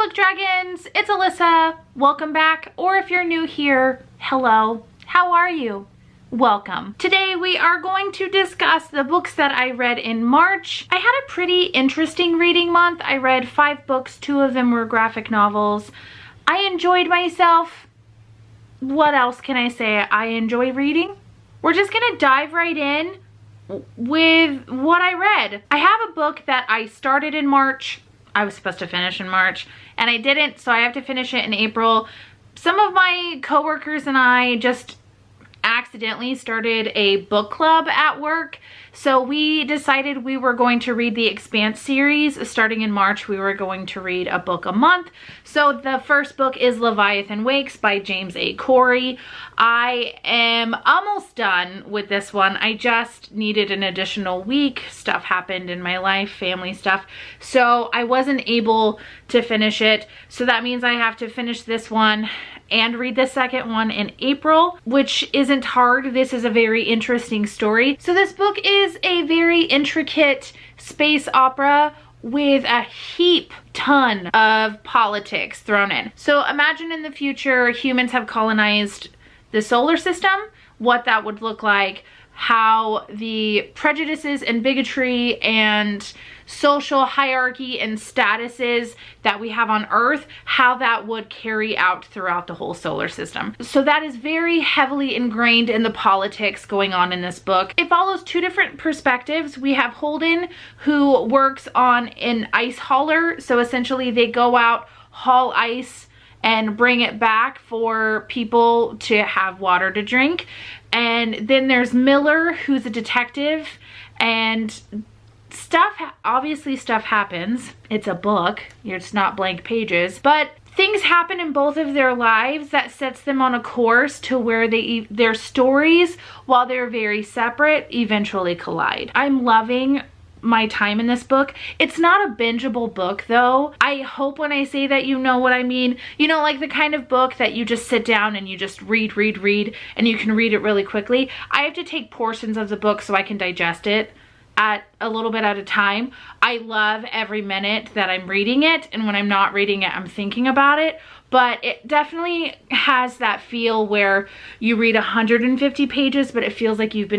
Book Dragons, it's Alyssa. Welcome back, or if you're new here, hello. How are you? Welcome. Today we are going to discuss the books that I read in March. I had a pretty interesting reading month. I read 5 books, 2 of them were graphic novels. I enjoyed myself. What else can I say? I enjoy reading. We're just gonna dive right in with what I read. I have a book that I started in March. I was supposed to finish in March and I didn't, so I have to finish it in April. Some of my coworkers and I just accidentally started a book club at work, so we decided we were going to read the Expanse series. Starting in March, we were going to read a book a month. So the first book is Leviathan Wakes by James A. Corey. I am almost done with this one. I just needed an additional week. Stuff happened in my life, family stuff, so I wasn't able to finish it. So that means I have to finish this one and read the second one in April, which isn't hard. This is a very interesting story. So this book is a very intricate space opera with a ton of politics thrown in. So imagine in the future humans have colonized the solar system, what that would look like, how the prejudices and bigotry and social hierarchy and statuses that we have on Earth, how that would carry out throughout the whole solar system. So that is very heavily ingrained in the politics going on in this book. It follows 2 different perspectives. We have Holden, who works on an ice hauler. So essentially they go out, haul ice, and bring it back for people to have water to drink. And then there's Miller, who's a detective, and obviously stuff happens. It's a book, it's not blank pages, but things happen in both of their lives that sets them on a course to where their stories, while they're very separate, eventually collide. I'm loving my time in this book. It's not a bingeable book though. I hope when I say that you know what I mean. You know, like the kind of book that you just sit down and you just read and you can read it really quickly. I have to take portions of the book so I can digest it at a little bit at a time. I love every minute that I'm reading it, and when I'm not reading it, I'm thinking about it. But it definitely has that feel where you read 150 pages, but it feels like you've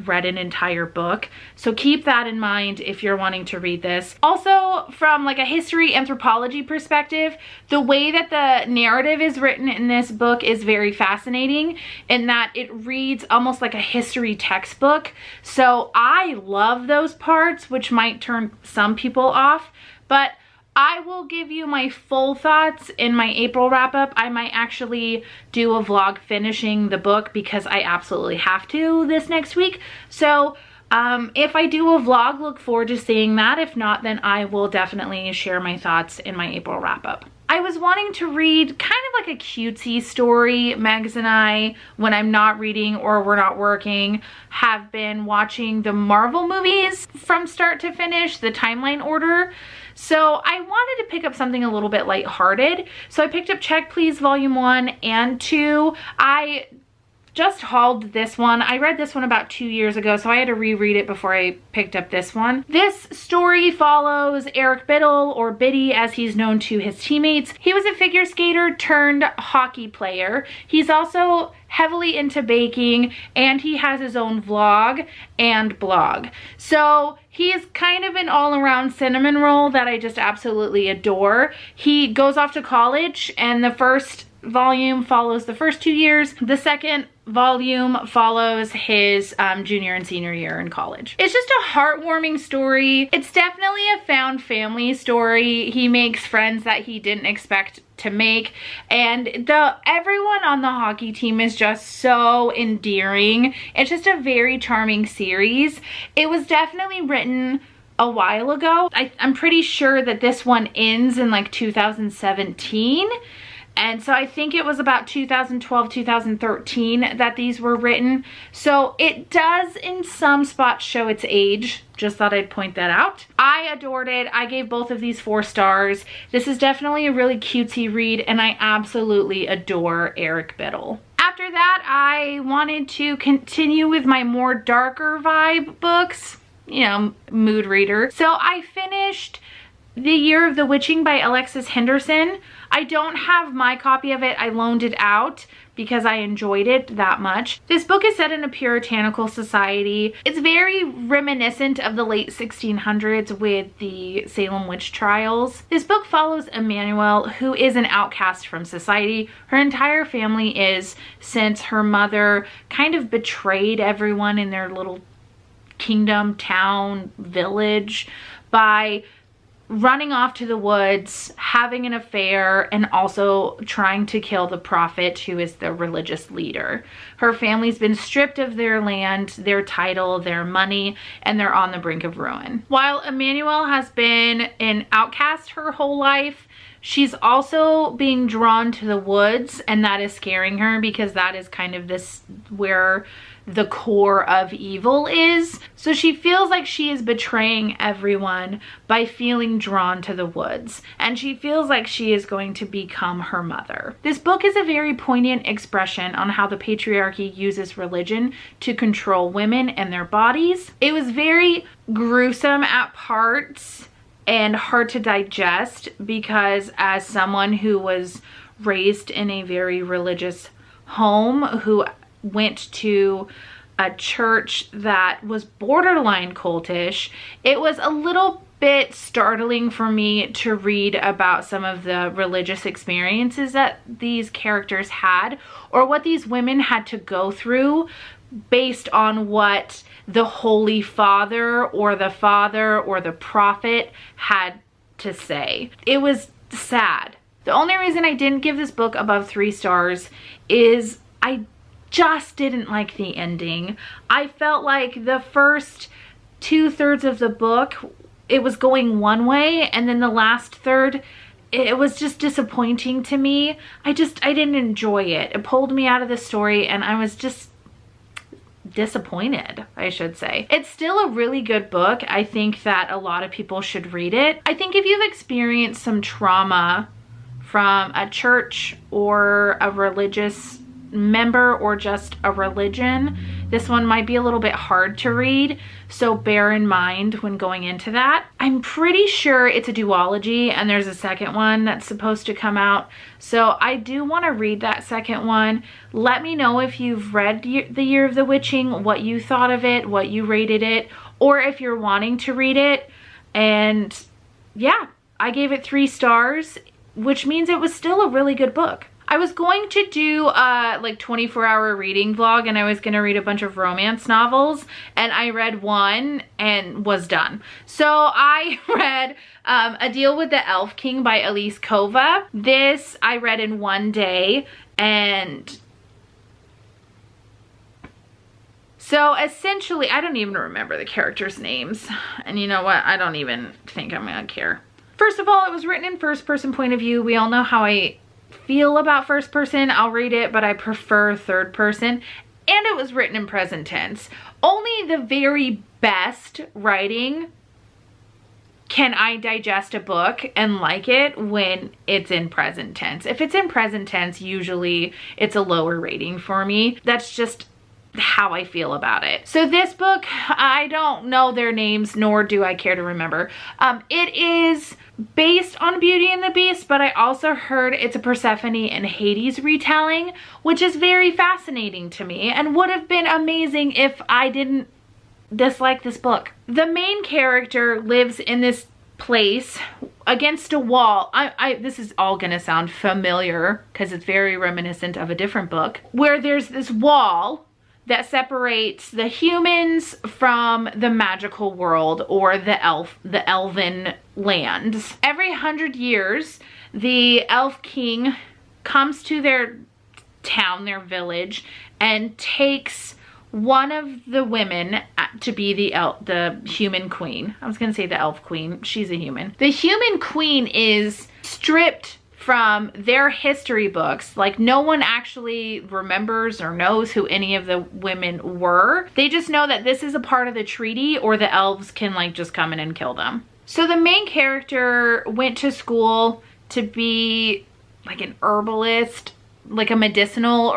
read an entire book. So keep that in mind if you're wanting to read this. Also, from like a history anthropology perspective, the way that the narrative is written in this book is very fascinating in that it reads almost like a history textbook. So I love those parts, which might turn some people off, but I will give you my full thoughts in my April wrap up. I might actually do a vlog finishing the book because I absolutely have to this next week. So if I do a vlog, look forward to seeing that. If not, then I will definitely share my thoughts in my April wrap up. I was wanting to read kind of like a cutesy story. Megs and I, when I'm not reading or we're not working, have been watching the Marvel movies from start to finish, the timeline order. So I wanted to pick up something a little bit lighthearted. So I picked up Check Please Volume 1 and 2. I just hauled this one. I read this one about 2 years ago, so I had to reread it before I picked up this one. This story follows Eric Biddle, or Biddy as he's known to his teammates. He was a figure skater turned hockey player. He's also heavily into baking, and he has his own vlog and blog. So he is kind of an all-around cinnamon roll that I just absolutely adore. He goes off to college, and the first volume follows the first 2 years. The second volume follows his junior and senior year in college. It's just a heartwarming story. It's definitely a found family story. He makes friends that he didn't expect to make, and everyone on the hockey team is just so endearing. It's just a very charming series. It was definitely written a while ago. I'm pretty sure that this one ends in like 2017. And so I think it was about 2012, 2013 that these were written. So it does in some spots show its age. Just thought I'd point that out. I adored it. I gave both of these 4 stars. This is definitely a really cutesy read, and I absolutely adore Eric Biddle. After that, I wanted to continue with my more darker vibe books, you know, mood reader. So I finished The Year of the Witching by Alexis Henderson. I don't have my copy of it. I loaned it out because I enjoyed it that much. This book is set in a puritanical society. It's very reminiscent of the late 1600s with the Salem witch trials. This book follows Emmanuel, who is an outcast from society. Her entire family is, since her mother kind of betrayed everyone in their little kingdom, town, village by running off to the woods, having an affair, and also trying to kill the prophet who is the religious leader. Her family's been stripped of their land, their title, their money, and they're on the brink of ruin. While Emmanuel has been an outcast her whole life, she's also being drawn to the woods, and that is scaring her because that is kind of this where the core of evil is. So she feels like she is betraying everyone by feeling drawn to the woods, and she feels like she is going to become her mother. This book is a very poignant expression on how the patriarchy uses religion to control women and their bodies. It was very gruesome at parts and hard to digest because as someone who was raised in a very religious home, who went to a church that was borderline cultish, it was a little bit startling for me to read about some of the religious experiences that these characters had, or what these women had to go through based on what the Holy Father or the prophet had to say. It was sad. The only reason I didn't give this book above 3 stars is I just didn't like the ending. I felt like the first 2/3 of the book, it was going one way, and then the last third, it was just disappointing to me. I didn't enjoy it. It pulled me out of the story, and I was just disappointed, I should say. It's still a really good book. I think that a lot of people should read it. I think if you've experienced some trauma from a church or a religious member or just a religion, this one might be a little bit hard to read, so bear in mind when going into that. I'm pretty sure it's a duology and there's a second one that's supposed to come out, so I do want to read that second one. Let me know if you've read The Year of the Witching, what you thought of it, what you rated it, or if you're wanting to read it. And yeah, I gave it 3 stars, which means it was still a really good book. I was going to do a like 24-hour reading vlog, and I was going to read a bunch of romance novels, and I read one and was done. So I read A Deal with the Elf King by Elise Kova. This I read in one day, and so essentially, I don't even remember the characters' names, and you know what? I don't even think I'm gonna care. First of all, it was written in first-person point of view. We all know how I feel about first person. I'll read it, but I prefer third person. And it was written in present tense. Only the very best writing can I digest a book and like it when it's in present tense. If it's in present tense, usually it's a lower rating for me. That's just how I feel about it. So this book, I don't know their names, nor do I care to remember. It is based on Beauty and the Beast, but I also heard it's a Persephone and Hades retelling, which is very fascinating to me and would have been amazing if I didn't dislike this book. The main character lives in this place against a wall. This is all gonna sound familiar because it's very reminiscent of a different book, where there's this wall that separates the humans from the magical world, or the elven lands. Every 100 years, the elf king comes to their town, their village, and takes one of the women to be the human queen. I was gonna say the elf queen. She's a human. The human queen is stripped from their history books. Like, no one actually remembers or knows who any of the women were. They just know that this is a part of the treaty, or the elves can like just come in and kill them. So the main character went to school to be like an herbalist like a medicinal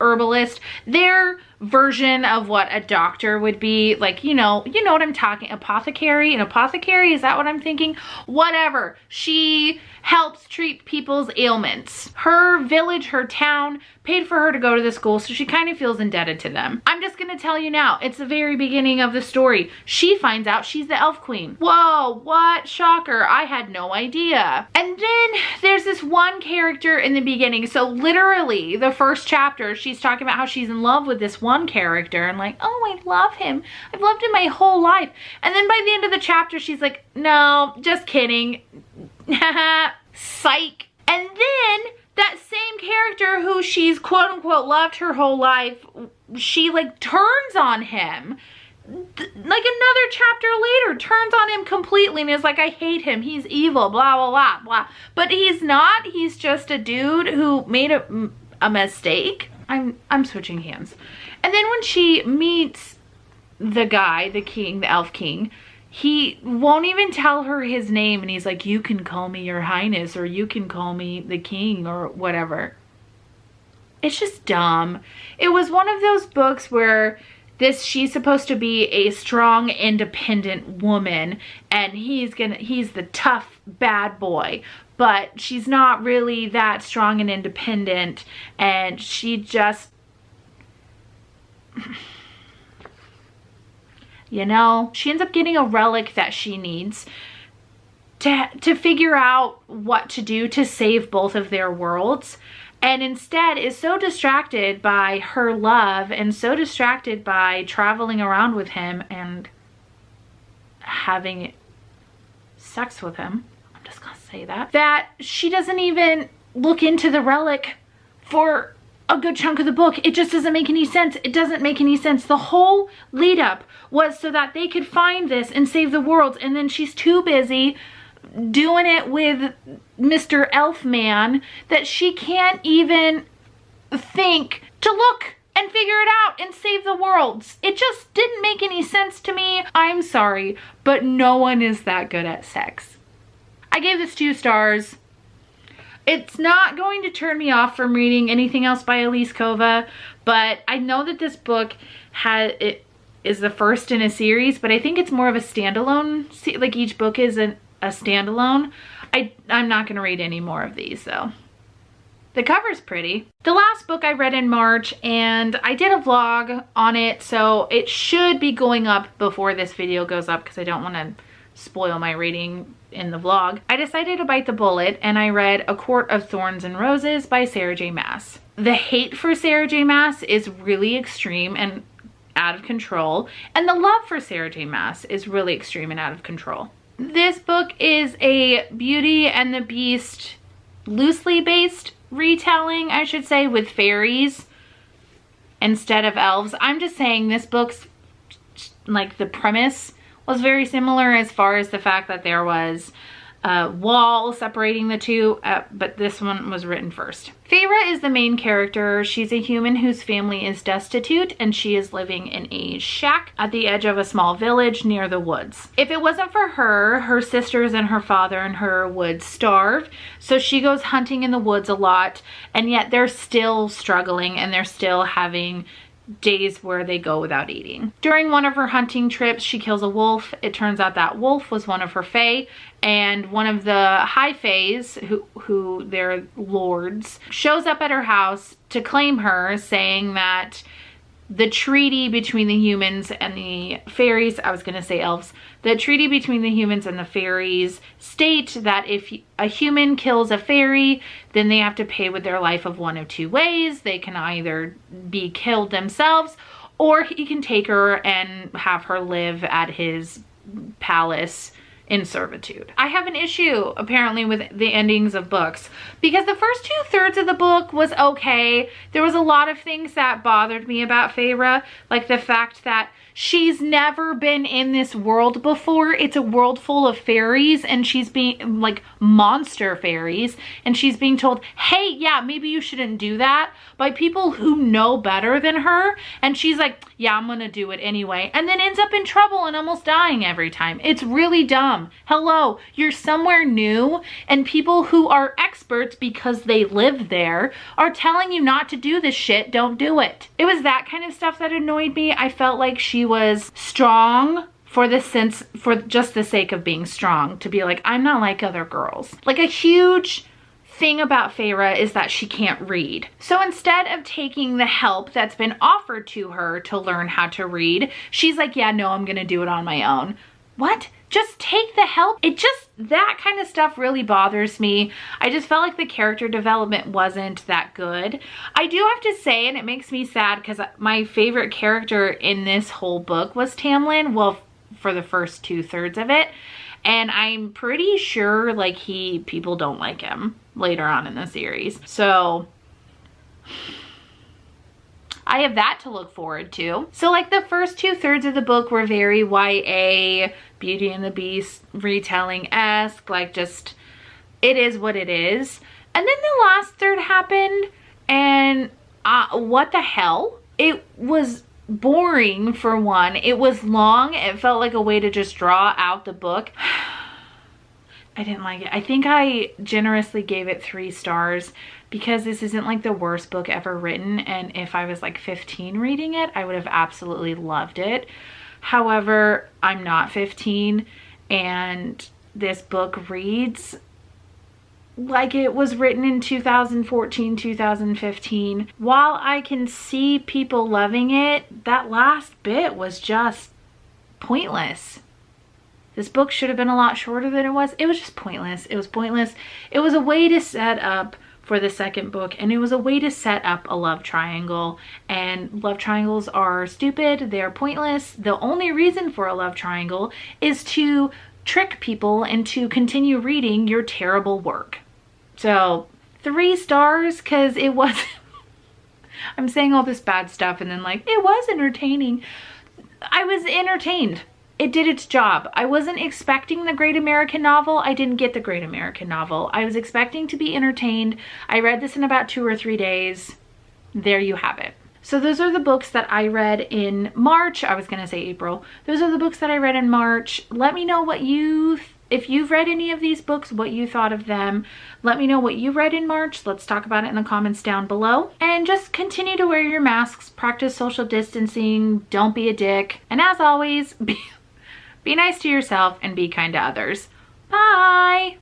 herbalist. Their version of what a doctor would be, like, you know what I'm talking, apothecary. An apothecary, is that what I'm thinking? Whatever. She helps treat people's ailments. Her village, her town paid for her to go to the school, so she kind of feels indebted to them. I'm just gonna tell you now, it's the very beginning of the story. She finds out she's the elf queen. Whoa, what? Shocker, I had no idea. And then there's this one character in the beginning, so literally the first chapter, she's talking about how she's in love with this one character and like, oh, I love him. I've loved him my whole life. And then by the end of the chapter, she's like, no, just kidding. Psych. And then that same character who she's quote unquote loved her whole life, she like turns on him. Like another chapter later, turns on him completely and is like, I hate him, he's evil, blah, blah, blah, blah. But he's not, he's just a dude who made a mistake. I'm switching hands. And then when she meets the guy, the king, the elf king, he won't even tell her his name, and he's like, you can call me your highness, or you can call me the king, or whatever. It's just dumb. It was one of those books where she's supposed to be a strong, independent woman, and he's the tough bad boy, but she's not really that strong and independent, and she just, you know, she ends up getting a relic that she needs to figure out what to do to save both of their worlds, and instead is so distracted by her love and so distracted by traveling around with him and having sex with him, I'm just gonna say that she doesn't even look into the relic for a good chunk of the book. It just doesn't make any sense. It doesn't make any sense. The whole lead up was so that they could find this and save the world, and then she's too busy doing it with Mr. Elfman that she can't even think to look and figure it out and save the worlds. It just didn't make any sense to me. I'm sorry, but no one is that good at sex. I gave this 2 stars. It's not going to turn me off from reading anything else by Elise Kova, but I know that this book is the first in a series, but I think it's more of a standalone, like each book is a standalone. I'm not going to read any more of these though. The cover's pretty. The last book I read in March, and I did a vlog on it, so it should be going up before this video goes up because I don't want to spoil my reading in the vlog. I decided to bite the bullet and I read A Quart of Thorns and Roses by Sarah J. Maas. The hate for Sarah J. Maas is really extreme and out of control, and the love for Sarah J. Maas is really extreme and out of control. This book is a Beauty and the Beast loosely based retelling, I should say, with fairies instead of elves. I'm just saying this book's, like, the premise was very similar as far as the fact that there was a wall separating the two, but this one was written first. Feyre is the main character. She's a human whose family is destitute, and she is living in a shack at the edge of a small village near the woods. If it wasn't for her, her sisters and her father and her would starve, so she goes hunting in the woods a lot, and yet they're still struggling and they're still having days where they go without eating. During one of her hunting trips, she kills a wolf. It turns out that wolf was one of her fae, and one of the high faes, who they're lords, shows up at her house to claim her, saying that the treaty between the humans and the fairies, I was gonna say elves, the treaty between the humans and the fairies state that if a human kills a fairy, then they have to pay with their life of one of 2 ways. They can either be killed themselves, or he can take her and have her live at his palace in servitude. I have an issue apparently with the endings of books because the first 2/3 of the book was okay. There was a lot of things that bothered me about Feyre, like the fact that she's never been in this world before. It's a world full of fairies, and she's being, like, monster fairies, and she's being told, hey, yeah, maybe you shouldn't do that, by people who know better than her, and she's like, yeah, I'm gonna do it anyway, and then ends up in trouble and almost dying every time. It's really dumb. Hello, you're somewhere new, and people who are experts experts because they live there are telling you not to do this shit, don't do it. It was that kind of stuff that annoyed me. I felt like she was strong for just the sake of being strong, to be like, I'm not like other girls. Like, a huge thing about Feyre is that she can't read. So instead of taking the help that's been offered to her to learn how to read, she's like, yeah, no, I'm gonna do it on my own. What? Just take the help? That kind of stuff really bothers me. I just felt like the character development wasn't that good. I do have to say, and it makes me sad because my favorite character in this whole book was Tamlin. Well, for the first 2/3 of it. And I'm pretty sure like people don't like him later on in the series. So I have that to look forward to. So like the first 2/3 of the book were very YA, Beauty and the Beast retelling-esque, like just, it is what it is. And then the last third happened and what the hell? It was boring for one. It was long. It felt like a way to just draw out the book. I didn't like it. I think I generously gave it 3 stars because this isn't like the worst book ever written, and if I was like 15 reading it, I would have absolutely loved it. However, I'm not 15 and this book reads like it was written in 2014, 2015. While I can see people loving it, that last bit was just pointless. This book should have been a lot shorter than it was. It was just pointless. It was pointless. It was a way to set up for the second book, and it was a way to set up a love triangle, and love triangles are stupid. They're pointless. The only reason for a love triangle is to trick people into continue reading your terrible work. So 3 stars because it was I'm saying all this bad stuff and then like, it was entertaining. I was entertained. It did its job. I wasn't expecting the great American novel. I didn't get the great American novel. I was expecting to be entertained. I read this in about 2 or 3 days. There you have it. So those are the books that I read in March. I was gonna say April. Those are the books that I read in March. Let me know what if you've read any of these books, what you thought of them. Let me know what you read in March. Let's talk about it in the comments down below. And just continue to wear your masks, practice social distancing, don't be a dick. And as always, be nice to yourself and be kind to others. Bye!